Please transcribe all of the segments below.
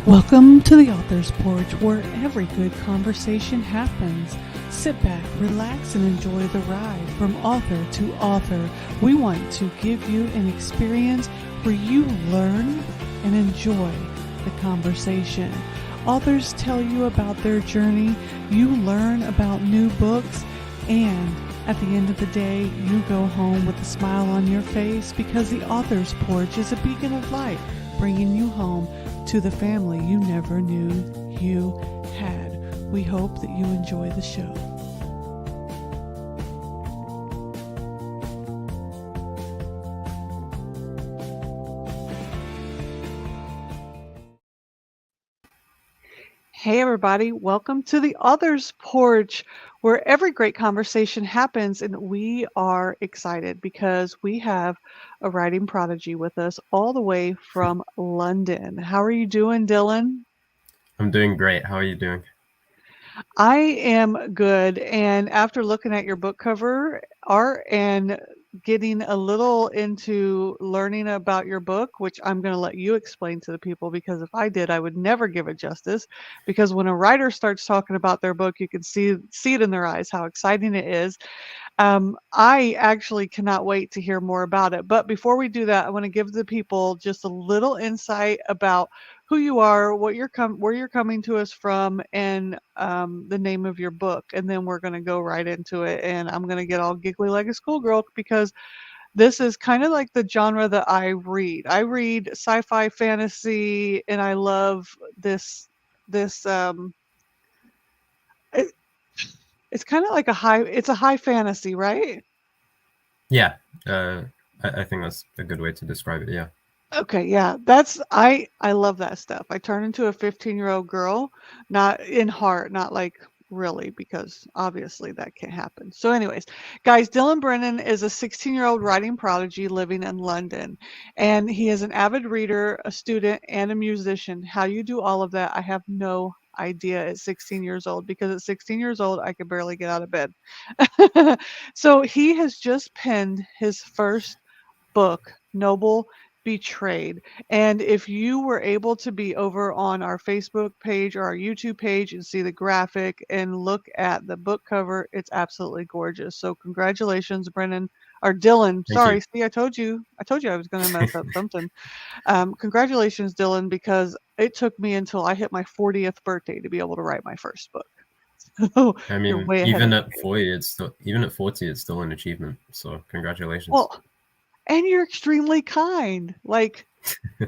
Welcome to the Author's Porch, where every good conversation happens. Sit back, relax, and enjoy the ride from author to author. We want to give you an experience where you learn and enjoy the conversation. Authors tell you about their journey, you learn about new books, and at the end of the day, you go home with a smile on your face because the Author's Porch is a beacon of light, bringing you home to the family you never knew you had. We hope that you enjoy the show. Hey everybody, welcome to the Author's Porch, where every great conversation happens, and we are excited because we have a writing prodigy with us all the way from London. How are you doing, Dylan? I'm doing great. How are you doing? I am good, and after looking at your book cover art and getting a little into learning about your book, which I'm going to let you explain to the people, because if I did, I would never give it justice. Because when a writer starts talking about their book, you can see it in their eyes how exciting it is. I actually cannot wait to hear more about it. But before we do that, I want to give the people just a little insight about who you are, where you're coming to us from, and the name of your book. And then we're going to go right into it. And I'm going to get all giggly like a schoolgirl because this is kind of like the genre that I read. I read sci-fi, fantasy, and I love this it, it's kind of like it's a high fantasy, right? Yeah, I think that's a good way to describe it. Yeah. Okay, yeah, I love that stuff. I turn into a 15-year-old girl, not in heart, not like really, because obviously that can't happen. So anyways, guys, Dylan Brennan is a 16-year-old writing prodigy living in London, and he is an avid reader, a student, and a musician. How you do all of that, I have no idea at 16 years old, because at 16 years old, I could barely get out of bed. So he has just penned his first book, Noble Betrayed. And if you were able to be over on our Facebook page or our YouTube page and see the graphic and look at the book cover, it's absolutely gorgeous. So congratulations, Brennan or Dylan. Thank you. Sorry, see, I told you I was going to mess up something. Congratulations, Dylan, because it took me until I hit my 40th birthday to be able to write my first book. So I you're mean, way ahead of even the at game. 40, even at 40, it's still an achievement. So congratulations. Well, and you're extremely kind. Like,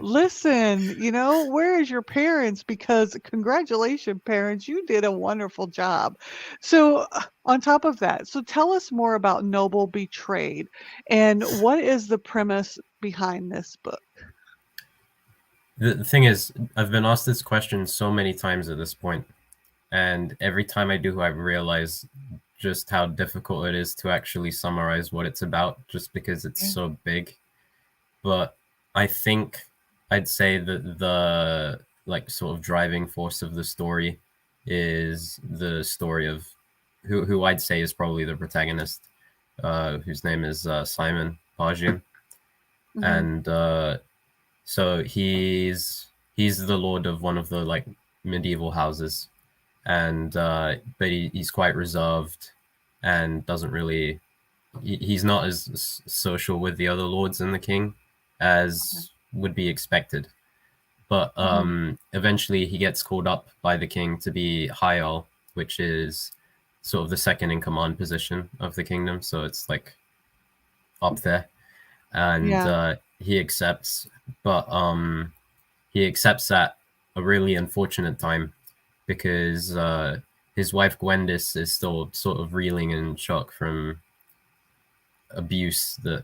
listen, where is your parents? Because congratulations, parents, you did a wonderful job. So, on top of that, so tell us more about Noble Betrayed and what is the premise behind this book? The thing is, I've been asked this question so many times at this point, and every time I do, I realize just how difficult it is to actually summarize what it's about, just because it's Yeah. so big. But I think I'd say that the like sort of driving force of the story is the story of who I'd say is probably the protagonist, whose name is Simon Bargian, Hmm. and so he's the lord of one of the like medieval houses, and but he's quite reserved and doesn't really he's not as social with the other lords and the king Okay. as would be expected. But Hmm. eventually he gets called up by the king to be High Earl, which is sort of the second in command position of the kingdom. So it's like up there. And Yeah. he accepts, but he accepts at a really unfortunate time because his wife Gwendis is still sort of reeling in shock from abuse that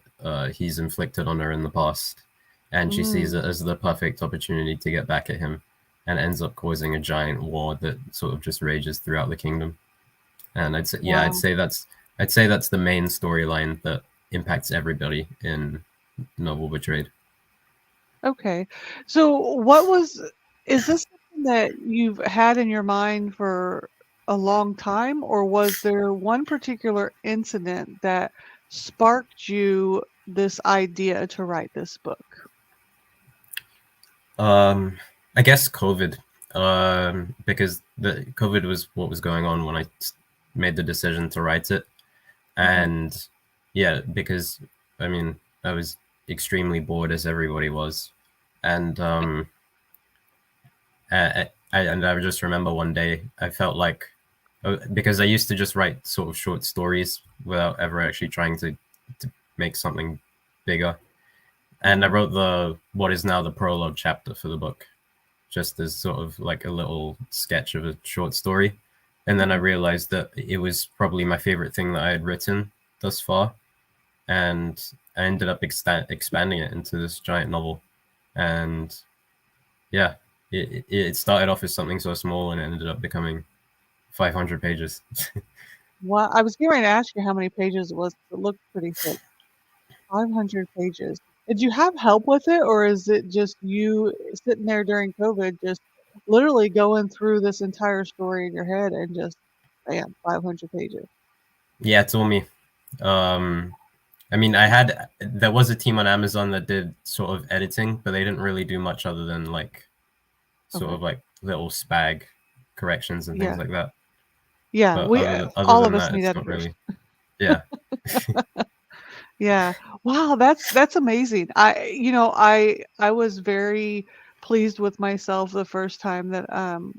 he's inflicted on her in the past, and she sees Mm. it as the perfect opportunity to get back at him, and ends up causing a giant war that sort of just rages throughout the kingdom. And I'd say, yeah, Wow. I'd say that's the main storyline that impacts everybody in Novel Betrayed. Okay. So is this something that you've had in your mind for a long time, or was there one particular incident that sparked you this idea to write this book? Um, I guess COVID, because the COVID was what was going on when I made the decision to write it, Okay. and yeah, because I mean I was extremely bored as everybody was, and I just remember one day I felt like because I used to just write sort of short stories without ever actually trying to make something bigger, and I Okay. wrote the what is now the prologue chapter for the book just as sort of like a little sketch of a short story. And then I Okay. realized that it was probably my favorite thing that I had written thus far. And I ended up expanding it into this giant novel. And yeah, it started off as something so small and it ended up becoming 500 pages. Well, I was getting ready to ask you how many pages it was. It looked pretty thick. 500 pages. Did you have help with it, or is it just you sitting there during COVID, just literally going through this entire story in your head and just, bam, 500 pages? Yeah, it's all me. Um, I mean, there was a team on Amazon that did sort of editing, but they didn't really do much other than like sort Okay. of like little spag corrections and things Yeah. like that. Yeah. But We, other all of than us that, need it's not editors. really. Yeah, Yeah. Wow, that's amazing. I was very pleased with myself the first time that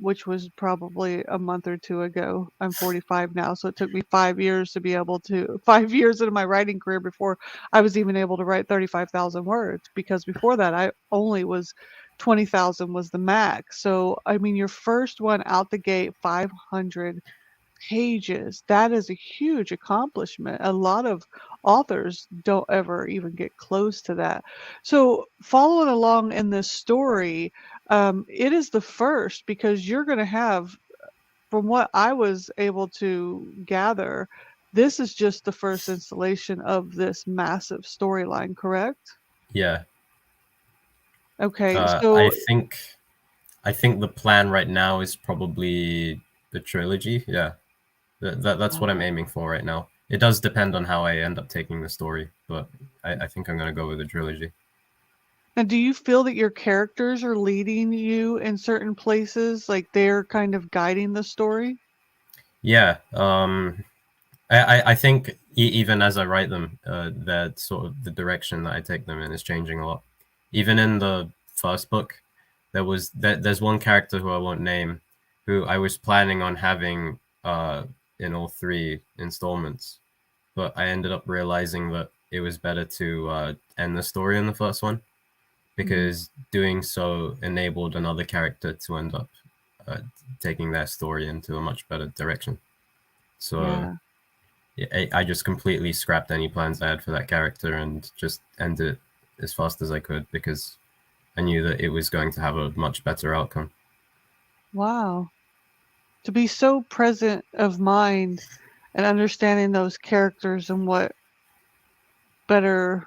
which was probably a month or two ago. I'm 45 now, so it took me 5 years to be able to 5 years into my writing career before I was even able to write 35,000 words, because before that I only was 20,000 was the max. So, I mean, your first one out the gate, 500 pages. That is a huge accomplishment. A lot of authors don't ever even get close to that. So, following along in this story, it is the first, because you're going to have, from what I was able to gather, this is just the first installation of this massive storyline, correct? yeah. Okay, Uh, I so think I think the plan right now is probably the trilogy. Yeah, that's what I'm okay. aiming for right now. It does depend on how I end up taking the story, but I think I'm gonna go with the trilogy. Now, do you feel that your characters are leading you in certain places, like they're kind of guiding the story? Yeah, I think even as I write them, that sort of the direction that I take them in is changing a lot. Even in the first book, there's one character who I won't name, who I was planning on having in all three installments, but I ended up realizing that it was better to end the story in the first one Mhm. because doing so enabled another character to end up uh, taking their story into a much better direction. So Yeah. I just completely scrapped any plans I had for that character and just ended it as fast as I could because I knew that it was going to have a much better outcome. Wow. To be so present of mind and understanding those characters and what better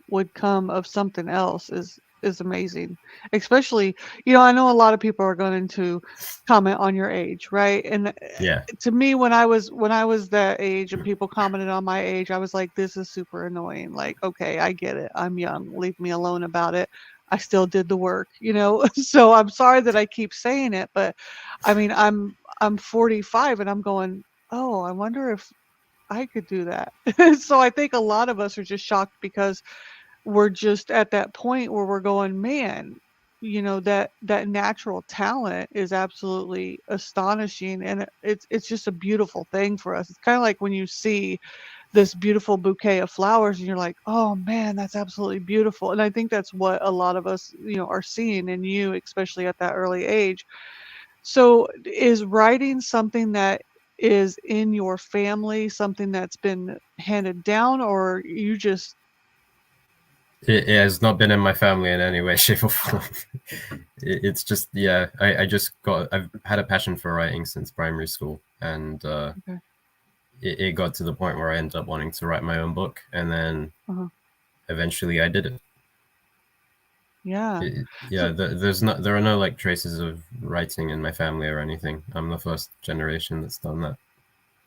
would come of something else is amazing. Especially, I know a lot of people are going to comment on your age, right? And Yeah, to me, when I was that age and people commented on my age, I was like, this is super annoying. Like, okay, I get it. I'm young. Leave me alone about it. I still did the work. So I'm sorry that I keep saying it, but I mean, I'm 45 and I'm going, oh, I wonder if I could do that. So I think a lot of us are just shocked because we're just at that point where we're going, man, that natural talent is absolutely astonishing, and it's just a beautiful thing for us. It's kind of like when you see this beautiful bouquet of flowers and you're like, oh man, that's absolutely beautiful. And I think that's what a lot of us, are seeing in you, especially at that early age. So is writing something that is in your family, something that's been handed down, or you just it has not been in my family in any way, shape, or form. It's just yeah, I've had a passion for writing since primary school, and okay. it got to the point where I ended up wanting to write my own book, and then Uh-huh. eventually I did it. Yeah. Yeah, So there are no like traces of writing in my family or anything. I'm the first generation that's done that.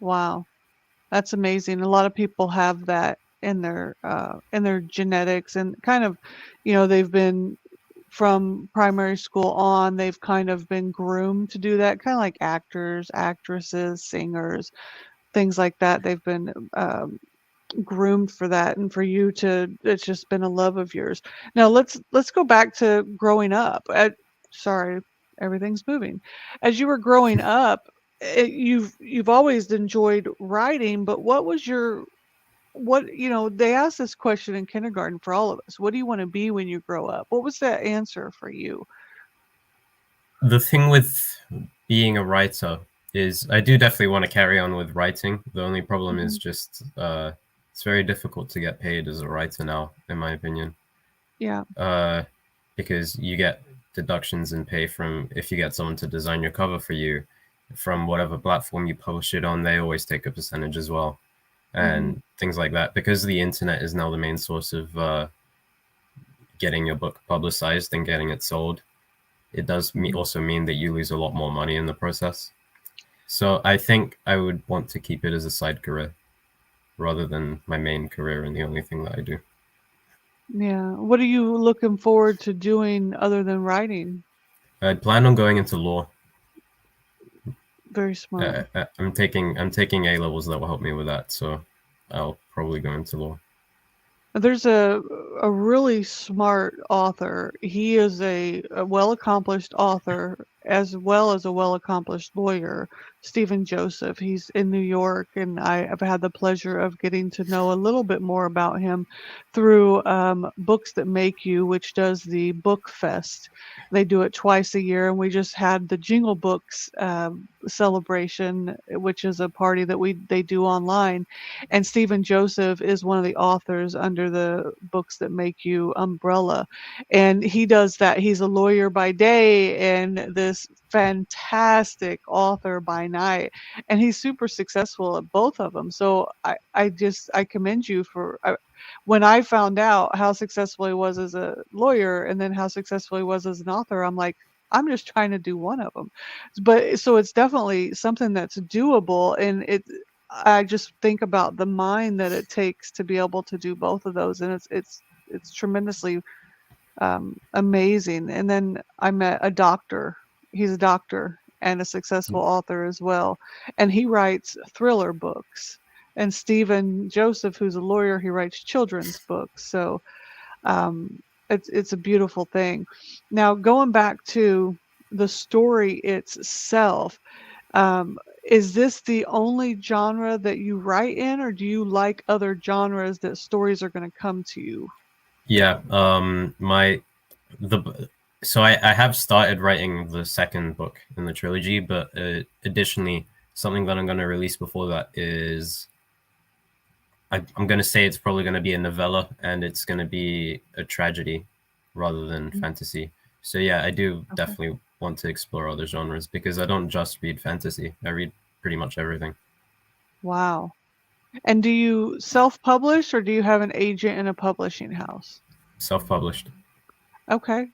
wow, that's amazing. A lot of people have that in their genetics, and kind of, they've been from primary school on, they've kind of been groomed to do that, kind of like actors, actresses, singers, things like that. They've been groomed for that, and for you to, it's just been a love of yours. Now let's go back to growing up. Sorry, everything's moving. As you were growing up, you've always enjoyed writing, but what was your, what, they asked this question in kindergarten for all of us. What do you want to be when you grow up? What was that answer for you? The thing with being a writer is I do definitely want to carry on with writing. The only problem Hmm. is just it's very difficult to get paid as a writer now, in my opinion, Yeah. uh, because you get deductions in pay from if you get someone to design your cover for you from whatever platform you publish it on. They always take a percentage as well, Hmm. and things like that. Because the internet is now the main source of getting your book publicized and getting it sold, it does Hmm. also mean that you lose a lot more money in the process. So I think I would want to keep it as a side career rather than my main career and the only thing that I do. Yeah. What are you looking forward to doing other than writing? I plan on going into law. Very smart. I'm taking A levels that will help me with that, so I'll probably go into law. There's a really smart author. He is a well-accomplished author as well as a well-accomplished lawyer, Stephen Joseph. He's in New York, and I have had the pleasure of getting to know a little bit more about him through Books That Make You, which does the Book Fest. They do it twice a year, and we just had the Jingle Books celebration, which is a party that they do online, and Stephen Joseph is one of the authors under the Books That Make You umbrella. And he does that. He's a lawyer by day and this fantastic author by night. And he's super successful at both of them. So I commend you for, when I found out how successful he was as a lawyer and then how successful he was as an author, I'm like, I'm just trying to do one of them. But so it's definitely something that's doable, and I just think about the mind that it takes to be able to do both of those, and it's tremendously amazing. And then I met a doctor. He's a doctor and a successful author as well, and he writes thriller books. And Stephen Joseph, who's a lawyer, he writes children's books. So um, it's a beautiful thing. Now going back to the story itself, um, is this the only genre that you write in, or do you like other genres that stories are going to come to you? Yeah, my the so I have started writing the second book in the trilogy, but additionally, something that I'm going to release before that is I'm going to say it's probably going to be a novella, and it's going to be a tragedy rather than Mm. fantasy. So yeah, I do Okay. definitely want to explore other genres because I don't just read fantasy. I read pretty much everything. Wow. And do you self-publish or do you have an agent in a publishing house? Self-published. Okay.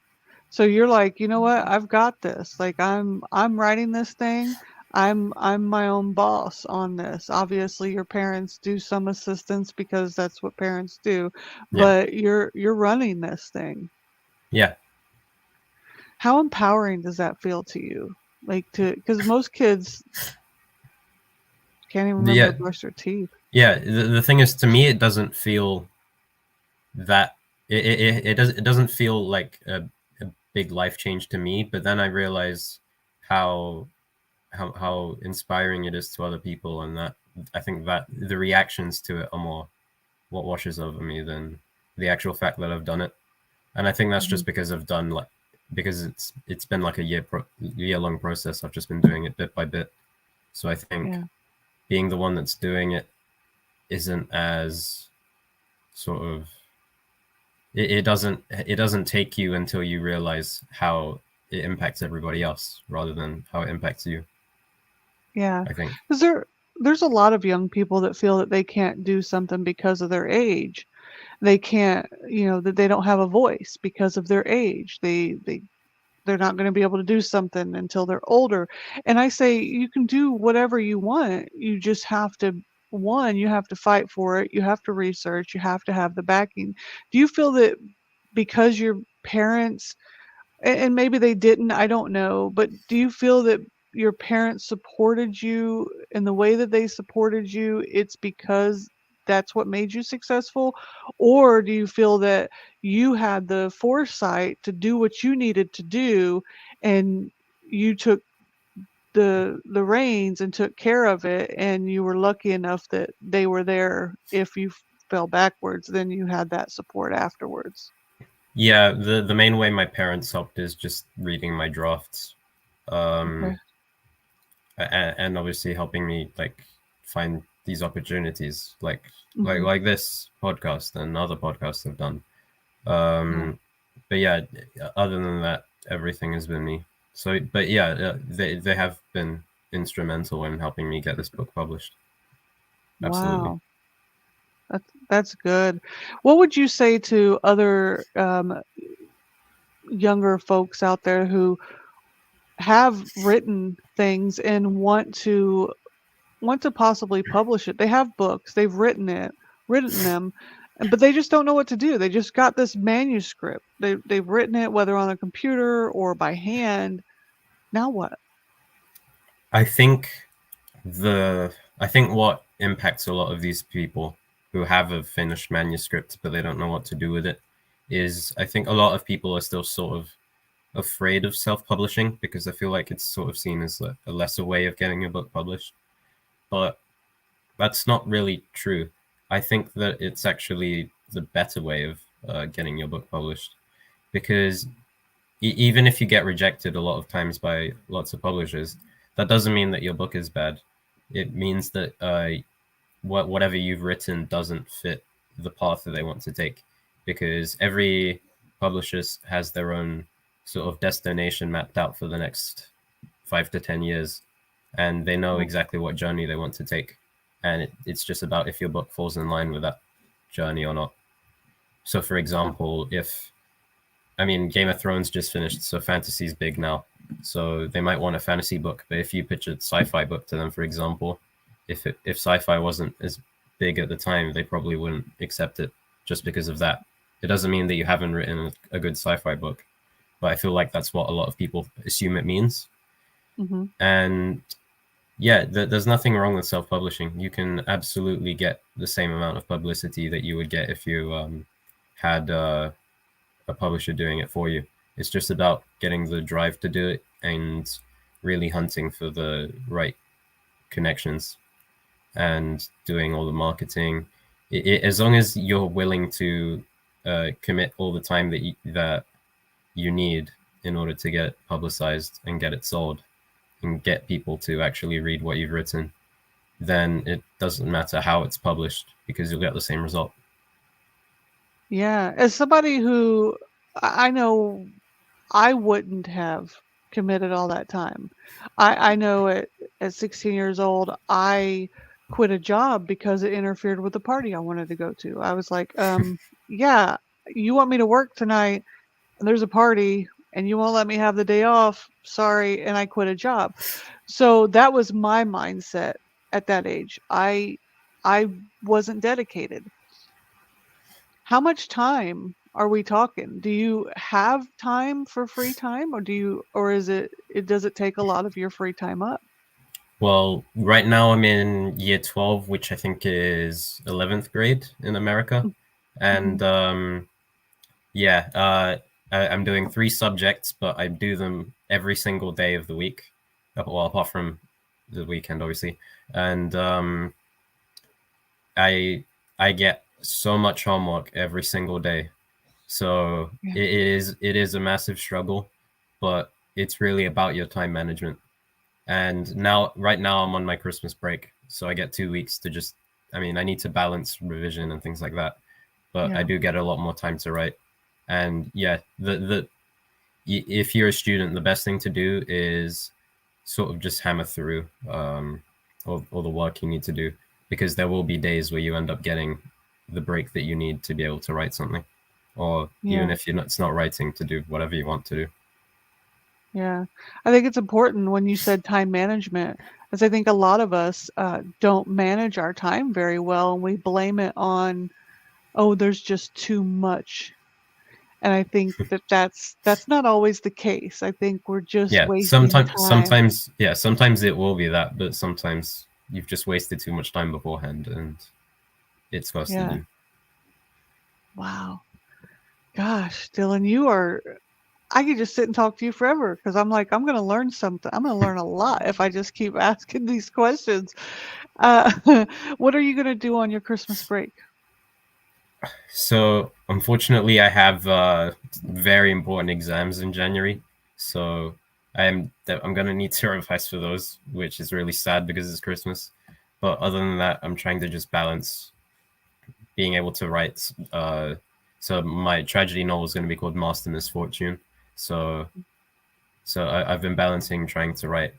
So you're like, you know what? I've got this. Like I'm writing this thing. I'm my own boss on this. Obviously your parents do some assistance because that's what parents do, Yeah, but you're running this thing. yeah, How empowering does that feel to you? Like, to, because most kids can't even remember yeah, to brush their teeth. yeah. The thing is, to me, it doesn't feel that it doesn't feel like a big life change to me. But then I realize how how inspiring it is to other people, and that I think that the reactions to it are more what washes over me than the actual fact that I've done it. And I think that's Mhm. just because I've done like because it's been like a year long process. I've just been doing it bit by bit. So I think Yeah. being the one that's doing it isn't as sort of it doesn't take you until you realize how it impacts everybody else rather than how it impacts you. Yeah. I think. 'Cause there's a lot of young people that feel that they can't do something because of their age. They can't, that they don't have a voice because of their age. They're not going to be able to do something until they're older. And I say you can do whatever you want. You just have to, one, you have to fight for it. You have to research. You have to have the backing. Do you feel that because your parents and maybe they didn't, I don't know, but do you feel that your parents supported you in the way that they supported you, it's because that's what made you successful? Or do you feel that you had the foresight to do what you needed to do and you took the reins and took care of it, and you were lucky enough that they were there if you fell backwards, then you had that support afterwards? Yeah, the main way my parents helped is just reading my drafts, Okay. um, and obviously helping me like find these opportunities, Mhm. like this podcast and other podcasts I've done. Yeah. But yeah, other than that, everything has been me. So, but yeah, they have been instrumental in helping me get this book published. Absolutely. Wow. That's good. What would you say to other younger folks out there who have written things and want to possibly publish it? They have books, they've written them, but they just don't know what to do. They just got this manuscript. They've written it whether on a computer or by hand. Now what? I think I think what impacts a lot of these people who have a finished manuscript but they don't know what to do with it is I think a lot of people are still sort of afraid of self-publishing because I feel like it's sort of seen as a lesser way of getting a book published. But that's not really true. I think that it's actually the better way of getting your book published because even if you get rejected a lot of times by lots of publishers, that doesn't mean that your book is bad. It means that whatever you've written doesn't fit the path that they want to take, because every publisher has their own sort of destination mapped out for the next 5 to 10 years, and they know Yeah. exactly what journey they want to take, and it's just about if your book falls in line with that journey or not. So, for Yeah. example, if I mean, Game of Thrones just finished, so fantasy's big now. So they might want a fantasy book, but if you pitch a sci-fi book to them, for example, if sci-fi wasn't as big at the time, they probably wouldn't accept it just because of that. It doesn't mean that you haven't written a good sci-fi book, but I feel like that's what a lot of people assume it means. Mhm. And yeah, there's nothing wrong with self-publishing. You can absolutely get the same amount of publicity that you would get if you had a publisher doing it for you. It's just about getting the drive to do it and really hunting for the right connections and doing all the marketing. As long as you're willing to commit all the time that you need in order to get publicized and get it sold and get people to actually read what you've written, then it doesn't matter how it's published because you'll get the same result. Yeah, as somebody who I know I wouldn't have committed all that time. I know at 16 years old, I quit a job because it interfered with the party I wanted to go to. I was like, yeah, you want me to work tonight and there's a party and you won't let me have the day off. Sorry, and I quit a job. So that was my mindset at that age. I wasn't dedicated. How much time are we talking? Do you have time for free time, or is it does it take a lot of your free time up? Well, right now I'm in year 12, which I think is 11th grade in America. Mm-hmm. And yeah, I'm doing 3 subjects, but I do them every single day of the week. Well, apart from the weekend, obviously. And I I get so much homework every single day. So Yeah. it is a massive struggle, but it's really about your time management. And right now I'm on my Christmas break, so I get 2 weeks to just, I mean, I need to balance revision and things like that, but I Yeah. do get a lot more time to write. And yeah, if you're a student, the best thing to do is sort of just hammer through all the work you need to do, because there will be days where you end up getting the break that you need to be able to write something, or even Yeah. if it's not writing, to do whatever you want to do. Yeah. I think it's important when you said time management, as I think a lot of us don't manage our time very well, and we blame it on, oh, there's just too much. And I think that that's not always the case. I think we're just Yeah, wasting time. sometimes it will be that, but sometimes you've just wasted too much time beforehand, and it's costed Yeah. you. Wow. Gosh, Dylan, you are I could just sit and talk to you forever because I'm like, I'm going to learn something. I'm going to learn a lot if I just keep asking these questions. Uh, what are you going to do on your Christmas break? So unfortunately, I have very important exams in January, so I'm gonna need to revise for those, which is really sad because it's Christmas. But other than that, I'm trying to just balance being able to write. So my tragedy novel is going to be called Master Misfortune. So I've been balancing trying to write.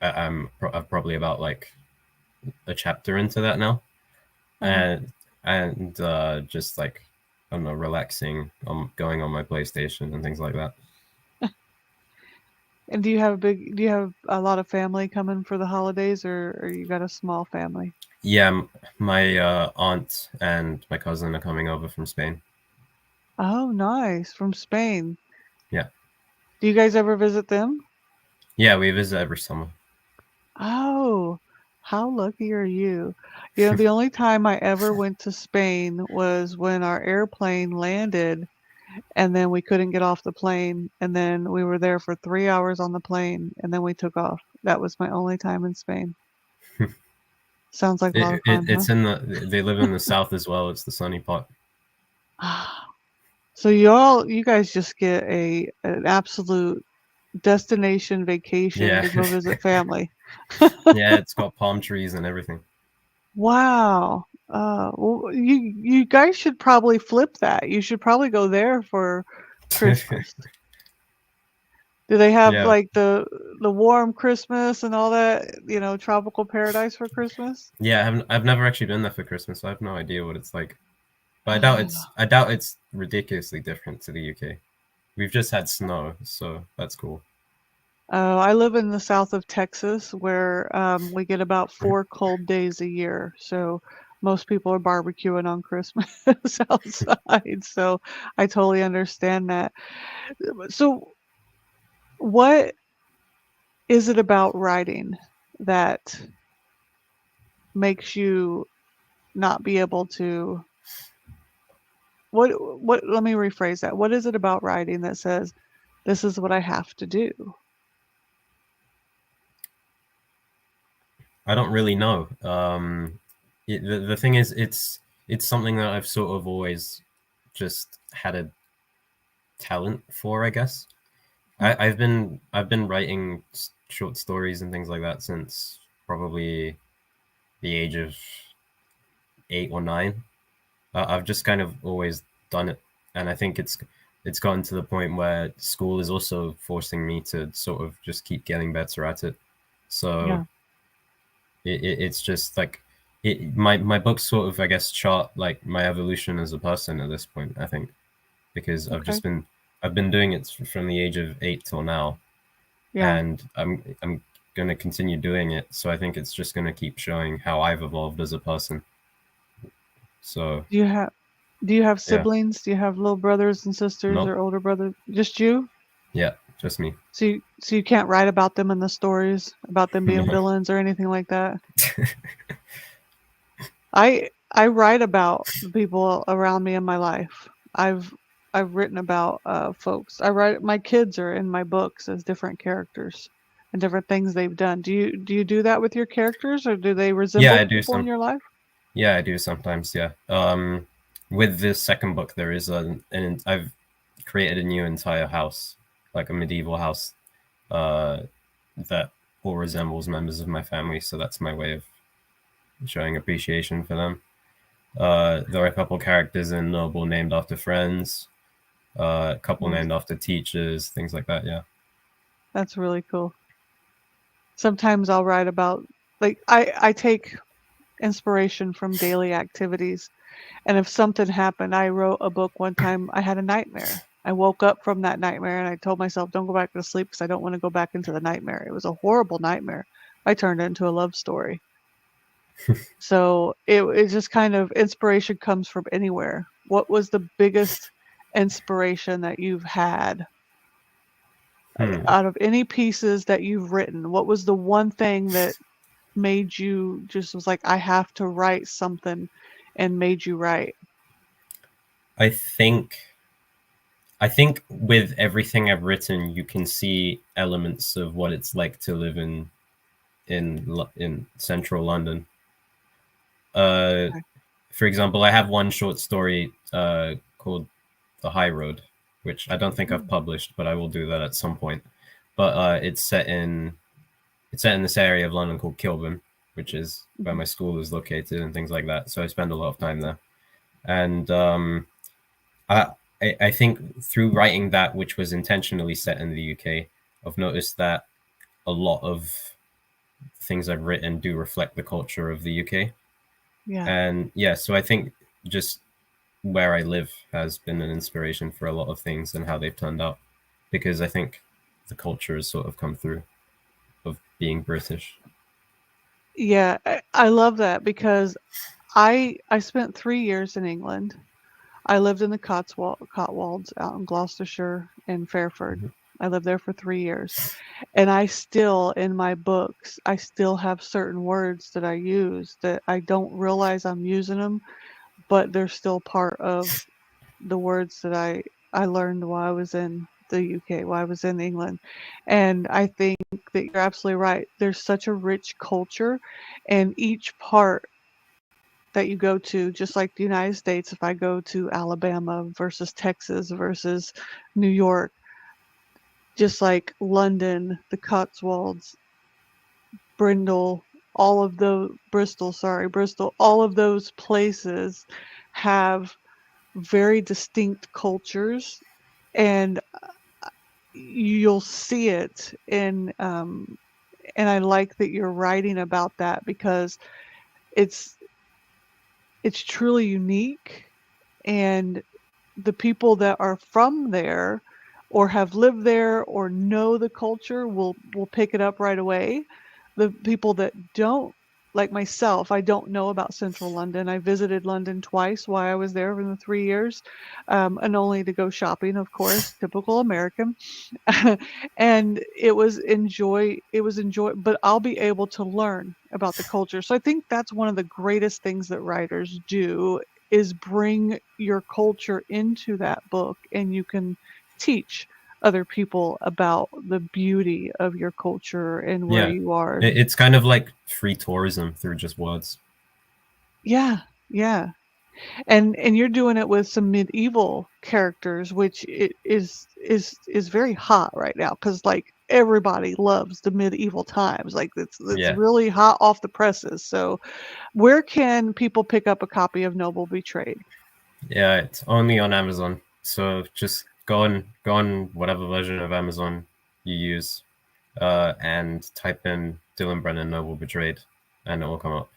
I'm probably about like a chapter into that now, Uh, and just like I don't know, relaxing, going on my PlayStation and things like that. and do you have a lot of family coming for the holidays or you got a small family? Yeah, my aunt and my cousin are coming over from Spain. Oh, nice. From Spain. Yeah, Do you guys ever visit them? yeah, we visit every summer. Oh, how lucky are you? You know, the only time I ever went to Spain was when our airplane landed and then we couldn't get off the plane and then we were there for 3 hours on the plane and then we took off. That was my only time in Spain. Sounds like a lot of fun, It's in the they live in the south as well. It's the sunny part. huh? So you guys just get an absolute destination vacation Yeah, to go visit family. yeah, it's got palm trees and everything. Wow. Well, you guys should probably flip that. You should probably go there for Christmas. Do they have Yeah, like the warm Christmas and all that, tropical paradise for Christmas? yeah. I've never actually been there for Christmas, so I have no idea what it's like. But Oh, I doubt it's ridiculously different to the UK. We've just had snow, so that's cool. I live in the south of Texas where we get about 4 cold days a year. So most people are barbecuing on Christmas outside. So I totally understand that. So what is it about writing that makes you not be able to what let me rephrase that. What is it about writing that says this is what I have to do? I don't really know. The thing is, it's something that I've sort of always just had a talent for, I guess. I've been writing short stories and things like that since probably the age of 8 or 9. I've just kind of always done it, and I think it's gotten to the point where school is also forcing me to sort of just keep getting better at it. So Yeah. it's just like my books sort of, I guess, chart like my evolution as a person at this point, I think, because Okay. I've been doing it from the age of 8 till now, Yeah. and I'm going to continue doing it. So I think it's just going to keep showing how I've evolved as a person. So Do you have do you have yeah, siblings? Do you have little brothers and sisters nope, or older brothers? Just you? yeah, just me. So you can't write about them in the stories, about them being No. villains or anything like that? I write about the people around me in my life. I've written about folks. I write my kids are in my books as different characters and different things they've done. Do you do that with your characters or do they Yeah, resemble I do people in some. your life? Yeah, I do sometimes. Yeah. With this second book, there is an I've created a new entire house, like a medieval house, uh, that all resembles members of my family. So that's my way of showing appreciation for them. There are a couple characters in Noble named after friends, a couple Nice. named after teachers, things like that. Yeah. That's really cool. Sometimes I'll write about like I take inspiration from daily activities. And if something happened, I wrote a book one time. I had a nightmare. I woke up from that nightmare and I told myself, don't go back to sleep because I don't want to go back into the nightmare. It was a horrible nightmare. I turned it into a love story. So it just kind of inspiration comes from anywhere. What was the biggest inspiration that you've had Hmm. out of any pieces that you've written? What was the one thing that made you just was like, I have to write something and made you write? I think I think with everything I've written, you can see elements of what it's like to live in central London. Uh, Okay. for example, I have one short story called "The High Road," which I don't think I've Mm. published, but I will do that at some point. But it's set in this area of London called Kilburn, which is where Mhm. my school is located and things like that. So I spend a lot of time there, and I I think through writing that, which was intentionally set in the UK, I've noticed that a lot of things I've written do reflect the culture of the UK. Yeah. And yeah, so I think just where I live has been an inspiration for a lot of things and how they've turned out, because I think the culture has sort of come through of being British. Yeah, I love that because I spent 3 years in England. I lived in the Cotswolds out in Gloucestershire and Fairford. Mhm. I lived there for 3 years, and I still, in my books, I still have certain words that I use that I don't realize I'm using them, but they're still part of the words that I learned while I was in the UK, while I was in England. And I think that you're absolutely right. There's such a rich culture, and each part that you go to, just like the United States, if I go to Alabama versus Texas versus New York, just like London, the Cotswolds, Brindle, all of the Bristol, all of those places have very distinct cultures, and you'll see it in and I like that you're writing about that because it's it's truly unique, and the people that are from there or have lived there or know the culture will pick it up right away. The people that don't, like myself, I don't know about central London. I visited London twice while I was there in the 3 years, and only to go shopping, of course, typical American. And it was enjoy, but I'll be able to learn about the culture. So I think that's one of the greatest things that writers do is bring your culture into that book, and you can teach other people about the beauty of your culture and where Yeah, you are. it's kind of like free tourism through just words. Yeah, yeah. And you're doing it with some medieval characters, which is very hot right now because like everybody loves the medieval times. Like it's Yeah, really hot off the presses. So where can people pick up a copy of Noble Betrayed? yeah, it's only on Amazon. So just go on whatever version of Amazon you use, and type in Dylan Brennan Noble Betrayed, and it will come up.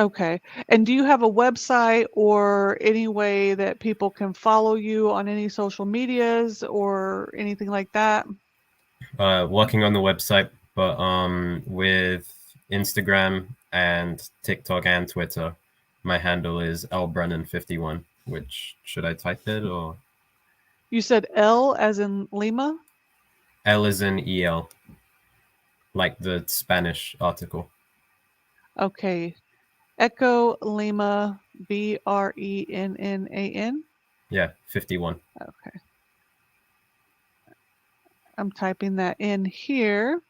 Okay. And do you have a website or any way that people can follow you on any social medias or anything like that? Working on the website, but with Instagram and TikTok and Twitter, my handle is lbrennan51. Which should I type it, or You said L as in Lima? L is in EL, like the Spanish article? Okay. Echo Lima Brennan. Yeah, 51. Okay. I'm typing that in here.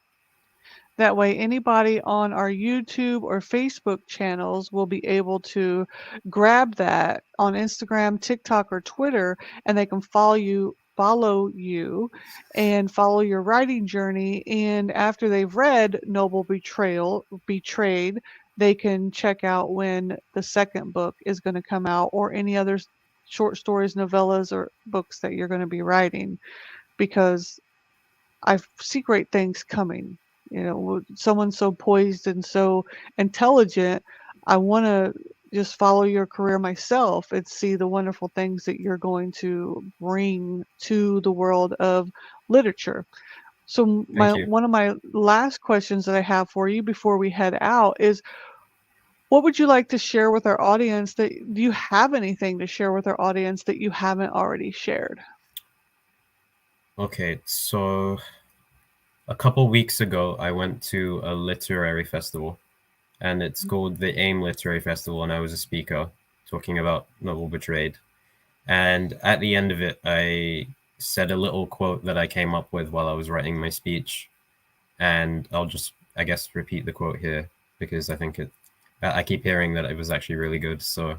That way anybody on our YouTube or Facebook channels will be able to grab that on Instagram, TikTok, or Twitter, and they can follow you and follow your writing journey. And after they've read Noble Betrayed, they can check out when the second book is going to come out or any other short stories, novellas, or books that you're going to be writing because I see great things coming. You know, someone so poised and so intelligent, I want to just follow your career myself and see the wonderful things that you're going to bring to the world of literature. So my Thank you. one of my last questions that I have for you before we head out is What would you like to share with our audience that do you have anything to share with our audience that you haven't already shared? Okay, so a couple weeks ago, I went to a literary festival, and it's called the AIM Literary Festival, and I was a speaker talking about Novel Betrayed. And at the end of it, I said a little quote that I came up with while I was writing my speech, and I'll just, I guess, repeat the quote here because I think I keep hearing that it was actually really good, so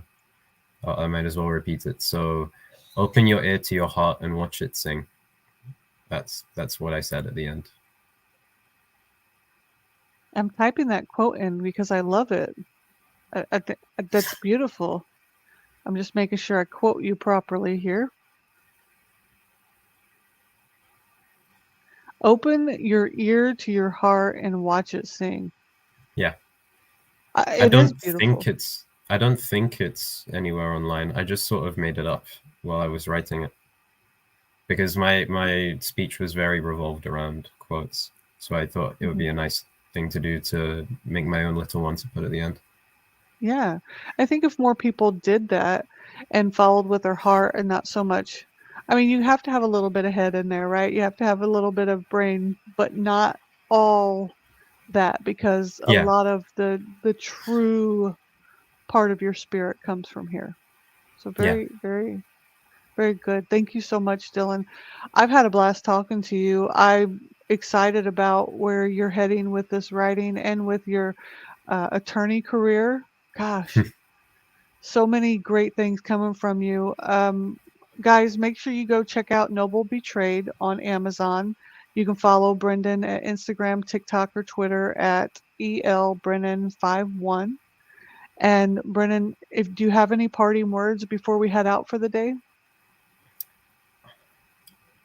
I might as well repeat it. So, open your ear to your heart and watch it sing. That's what I said at the end. I'm typing that quote in because I love it. That's beautiful. I'm just making sure I quote you properly here. Open your ear to your heart and watch it sing. Yeah. It is beautiful. I don't think it's anywhere online. I just sort of made it up while I was writing it because my speech was very revolved around quotes. So I thought it would be a nice thing to do to make my own little one to put at the end. Yeah. I think if more people did that and followed with their heart and not so much, I mean, you have to have a little bit of head in there, right? You have to have a little bit of brain, but not all that because a Yeah. lot of the true part of your spirit comes from here. So Yeah. very, very, very good. Thank you so much, Dylan. I've had a blast talking to you. I'm excited about where you're heading with this writing and with your attorney career. Gosh, so many great things coming from you. Guys, make sure you go check out Noble Betrayed on Amazon. You can follow Brendan at Instagram, TikTok, or Twitter at elbrennan51. And Brennan, if do you have any parting words before we head out for the day?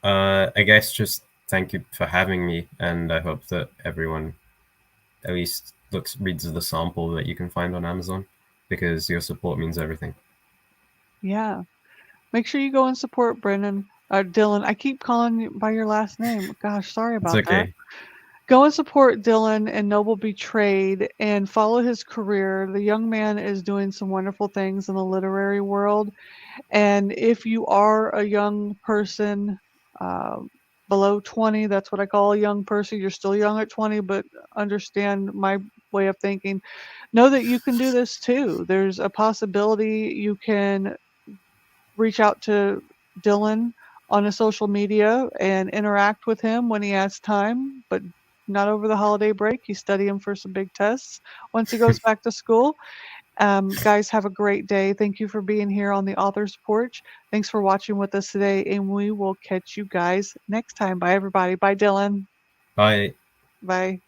I guess just thank you for having me, and I hope that everyone at least reads the sample that you can find on Amazon because your support means everything. Yeah. Make sure you go and support Brennan. Dylan, I keep calling you by your last name. Gosh, sorry It's about that. okay. Go and support Dylan and Noble Betrayed and follow his career. The young man is doing some wonderful things in the literary world. And if you are a young person uh, below 20, that's what I call a young person. You're still young at 20, but understand my way of thinking. Know that you can do this too. There's a possibility you can reach out to Dylan on a social media and interact with him when he has time, but not over the holiday break. He's studying for some big tests once he goes back to school. Guys, have a great day. Thank you for being here on the Author's Porch. Thanks for watching with us today, and we will catch you guys next time. Bye, everybody. Bye, Dylan. Bye. Bye.